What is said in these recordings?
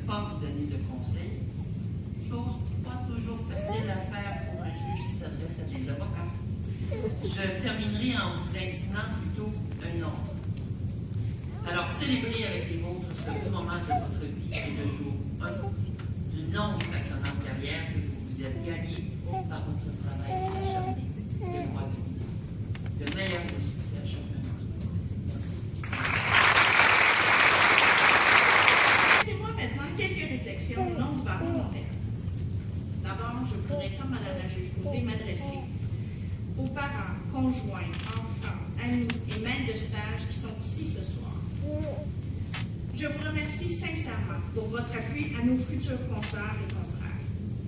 pas vous donner de conseils, chose pas toujours facile à faire pour un juge qui s'adresse à des avocats. Je terminerai en vous intimant plutôt un ordre. Alors, célébrez avec les vôtres ce beau moment de votre vie et le jour 1 d'une longue et passionnante carrière que vous vous êtes gagnée par votre travail acharné et droit de vie. Le meilleur des succès à chacun d'entre vous. Merci. Laissez-moi maintenant quelques réflexions au nom du barreau de Montréal. D'abord, je voudrais, comme Mme la juge Côté, m'adresser aux parents, conjoints, enfants, amis et maîtres de stage qui sont ici ce soir. Je vous remercie sincèrement pour votre appui à nos futurs consoeurs et confrères.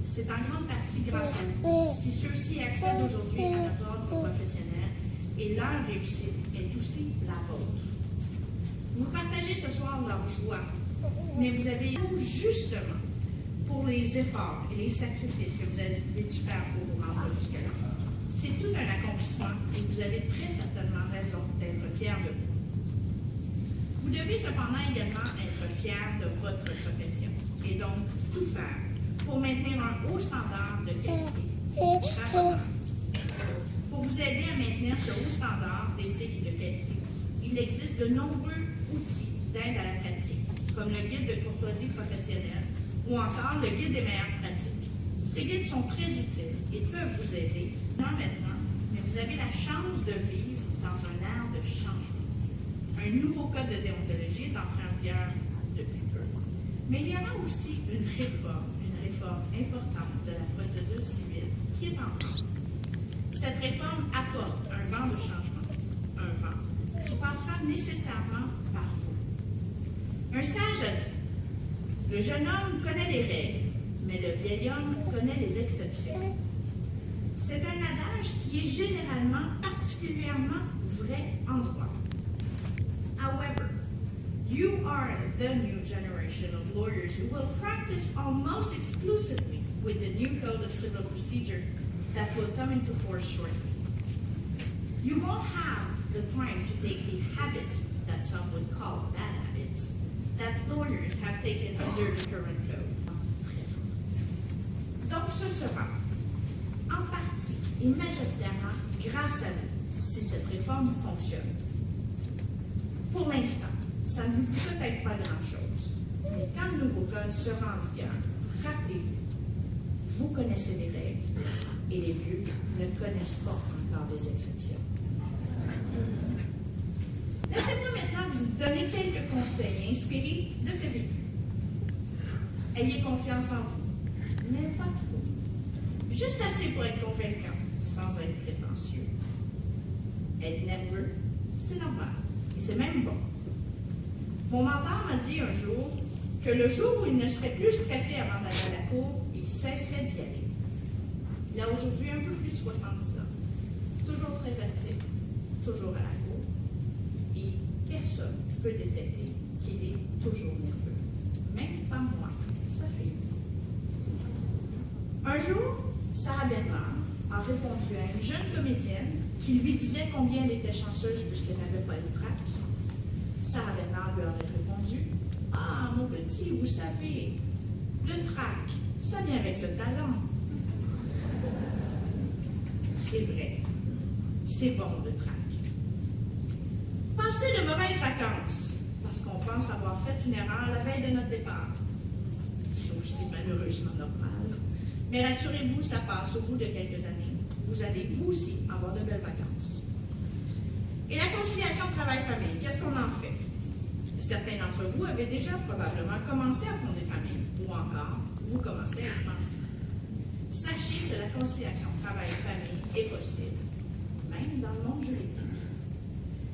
C'est en grande partie grâce à vous si ceux-ci accèdent aujourd'hui à notre ordre professionnel et leur réussite est aussi la vôtre. Vous partagez ce soir leur joie, mais vous avez justement pour les efforts et les sacrifices que vous avez dû faire pour vous rendre jusque-là. C'est tout un accomplissement et vous avez très certainement raison d'être fiers de vous. Vous devez cependant également être fiers de votre profession et donc tout faire pour maintenir un haut standard de qualité et travail. Pour vous aider à maintenir ce haut standard d'éthique et de qualité, il existe de nombreux outils d'aide à la pratique, comme le guide de courtoisie professionnelle ou encore le guide des meilleures pratiques. Ces guides sont très utiles et peuvent vous aider, non maintenant, mais vous avez la chance de vivre dans un air de changement. Un nouveau code de déontologie est entré en vigueur depuis peu. Mais il y aura aussi une réforme importante de la procédure civile qui est en cours. Cette réforme apporte un vent de changement, un vent qui passera nécessairement par vous. Un sage a dit, « Le jeune homme connaît les règles, mais le vieil homme connaît les exceptions. » C'est un adage qui est généralement particulièrement vrai en droit. However, you are the new generation of lawyers who will practice almost exclusively with the new Code of Civil Procedure that will come into force shortly. You won't have the time to take the habits that some would call bad habits that lawyers have taken under the current code. Donc ce sera en partie et majoritairement grâce à vous si cette réforme fonctionne. Pour l'instant, ça ne vous dit peut-être pas grand-chose, mais quand le nouveau code sera en vigueur, rappelez-vous, vous connaissez les règles et les vieux ne connaissent pas encore des exceptions. Laissez-moi maintenant vous donner quelques conseils inspirés de faits vécus. Ayez confiance en vous, mais pas trop. Juste assez pour être convaincant, sans être prétentieux. Être nerveux, c'est normal. Et c'est même bon. Mon mentor m'a dit un jour que le jour où il ne serait plus stressé avant d'aller à la cour, il cesserait d'y aller. Il a aujourd'hui un peu plus de 70 ans, toujours très actif, toujours à la cour, et personne ne peut détecter qu'il est toujours nerveux. Même pas moi, sa fille. Un jour, Sarah Bernard a répondu à une jeune comédienne qui lui disait combien elle était chanceuse puisqu'elle n'avait pas le trac. Sarah Bernard lui aurait répondu « Ah, mon petit, vous savez, le trac, ça vient avec le talent. » C'est vrai, c'est bon le trac. Passer de mauvaises vacances parce qu'on pense avoir fait une erreur la veille de notre départ. C'est aussi malheureusement normal. Mais rassurez-vous, ça passe au bout de quelques années. Vous allez, vous aussi, avoir de belles vacances. Et la conciliation travail-famille, qu'est-ce qu'on en fait? Certains d'entre vous avaient déjà probablement commencé à fonder famille, ou encore, vous commencez à y penser. Sachez que la conciliation travail-famille est possible, même dans le monde juridique.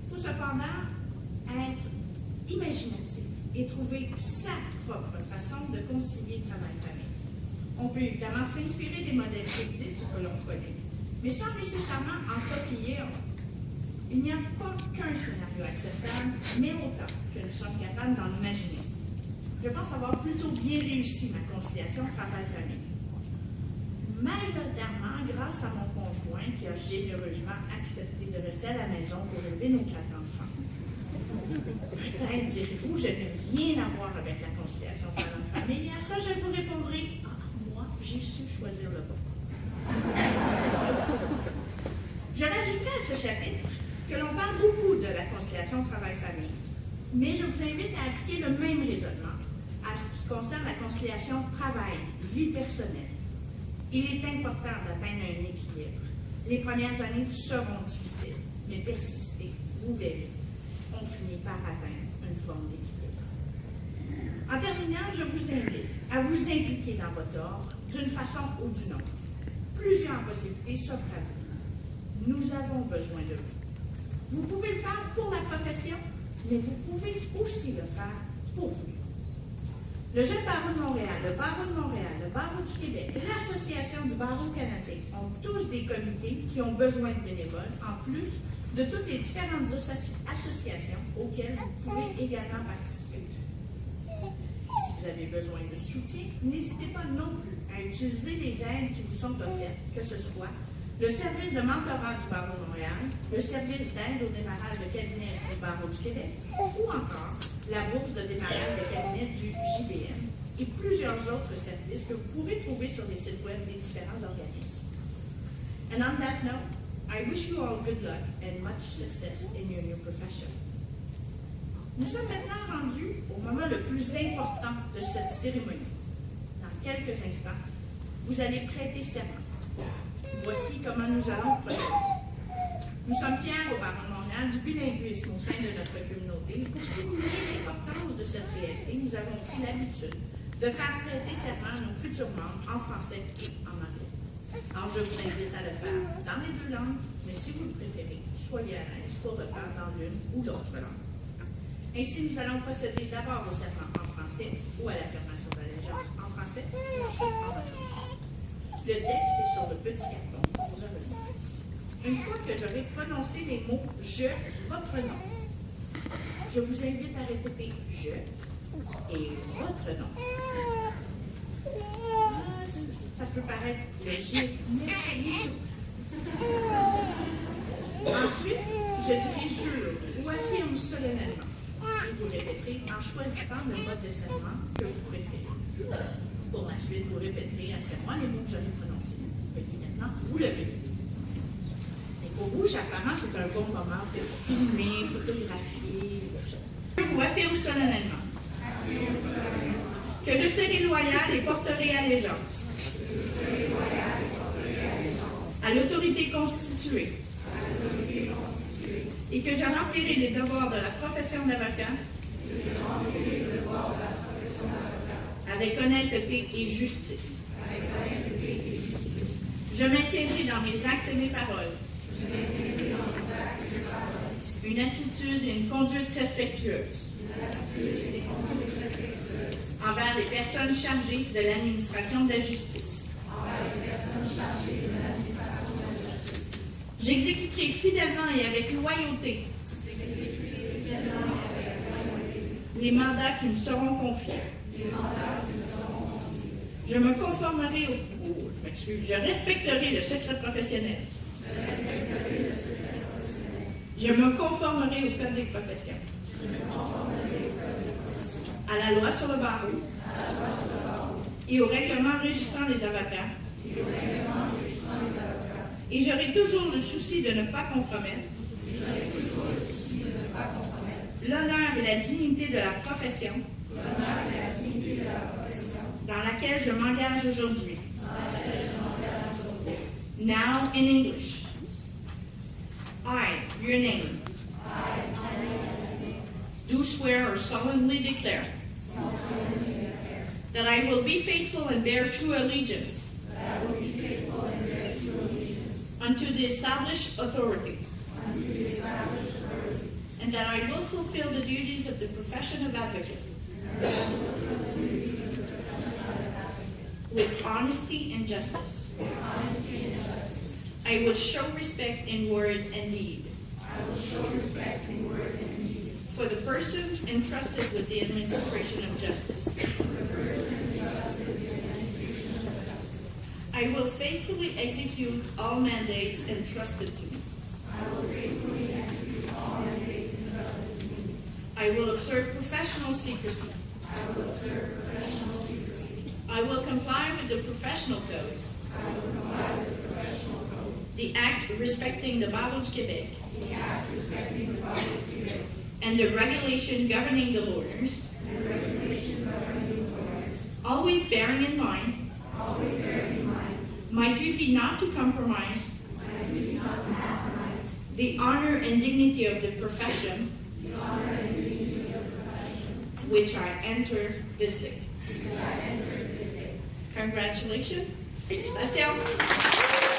Il faut cependant être imaginatif et trouver sa propre façon de concilier travail-famille. On peut évidemment s'inspirer des modèles qui existent ou que l'on connaît, mais sans nécessairement en copier un. Il n'y a pas qu'un scénario acceptable, mais autant que nous sommes capables d'en imaginer. Je pense avoir plutôt bien réussi ma conciliation travail-famille. Majoritairement grâce à mon conjoint qui a généreusement accepté de rester à la maison pour élever nos 4 enfants. Peut-être direz-vous, je n'ai rien à voir avec la conciliation parents-famille. À ça, je vous répondrai, moi, j'ai su choisir le bon. Je rajouterai à ce chapitre que l'on parle beaucoup de la conciliation travail-famille, mais je vous invite à appliquer le même raisonnement à ce qui concerne la conciliation travail-vie personnelle. Il est important d'atteindre un équilibre. Les premières années seront difficiles, mais persistez, vous verrez. On finit par atteindre une forme d'équilibre. En terminant, je vous invite à vous impliquer dans votre ordre d'une façon ou d'une autre. Plusieurs possibilités s'offrent à vous. Nous avons besoin de vous. Vous pouvez le faire pour la profession, mais vous pouvez aussi le faire pour vous. Le Jeune Barreau de Montréal, le Barreau de Montréal, le Barreau du Québec, l'Association du Barreau canadien ont tous des comités qui ont besoin de bénévoles, en plus de toutes les différentes associations auxquelles vous pouvez également participer. Si vous avez besoin de soutien, n'hésitez pas non plus à utiliser les aides qui vous sont offertes, que ce soit le service de mentorat du Barreau de Montréal, le service d'aide au démarrage de cabinet du Barreau du Québec, ou encore la bourse de démarrage de cabinet du JBM et plusieurs autres services que vous pourrez trouver sur les sites web des différents organismes. And on that note, I wish you all good luck and much success in your new profession. Nous sommes maintenant rendus au moment le plus important de cette cérémonie. Dans quelques instants, vous allez prêter serment. Voici comment nous allons procéder. Nous sommes fiers au Barreau de Montréal du bilinguisme au sein de notre communauté. Et pour simuler l'importance de cette réalité, nous avons pris l'habitude de faire prêter serment à nos futurs membres en français et en anglais. Alors, je vous invite à le faire dans les deux langues, mais si vous le préférez, soyez à l'aise pour le faire dans l'une ou l'autre langue. Ainsi, nous allons procéder d'abord au serment en français ou à l'affirmation d'allégeance en français et ensuite en anglais. Le texte est sur le petit carton qu'on vous a remis. Une fois que j'aurai prononcé les mots « je », votre nom, je vous invite à répéter « je » et « votre nom ». Ça peut paraître logique, mais c'est ensuite, je dirai « jure » ou « affirme solennellement ». Et vous répéterez en choisissant le mode de serment que vous préférez. Pour la suite, vous répéterez après moi les mots que j'avais prononcés. Et maintenant, vous le répétez. Et pour vous, chaque parent, c'est un bon moment pour filmer, photographier. Je vous affirme solennellement que je serai loyal et porterai allégeance à l'autorité constituée et que je remplirai les devoirs de la profession d'avocat avec honnêteté et justice. Je maintiendrai dans mes actes et mes paroles une attitude et une conduite respectueuse envers les personnes chargées de l'administration de la justice. J'exécuterai fidèlement et avec loyauté les mandats qui me seront confiés. Je me conformerai je respecterai le secret professionnel. Je me conformerai au code des professions. À la loi sur le barreau et au règlement régissant les avocats. Et j'aurai toujours le souci de ne pas compromettre l'honneur et la dignité de la profession dans laquelle je m'engage aujourd'hui. Now in English. I, your name, do swear or solemnly declare that I will be faithful and bear true allegiance unto the established authority, and that I will fulfill the duties of the profession of advocate with honesty and justice. I will show respect in word and deed for the persons entrusted with the administration of justice. I will faithfully execute all mandates entrusted to me. I will observe professional secrecy. I will comply with the professional code. The Act respecting the Barreau du Québec. And the regulation governing the lawyers. Always bearing in mind my duty not to compromise the honor and dignity of the profession which I enter this day. Congratulations. Félicitations.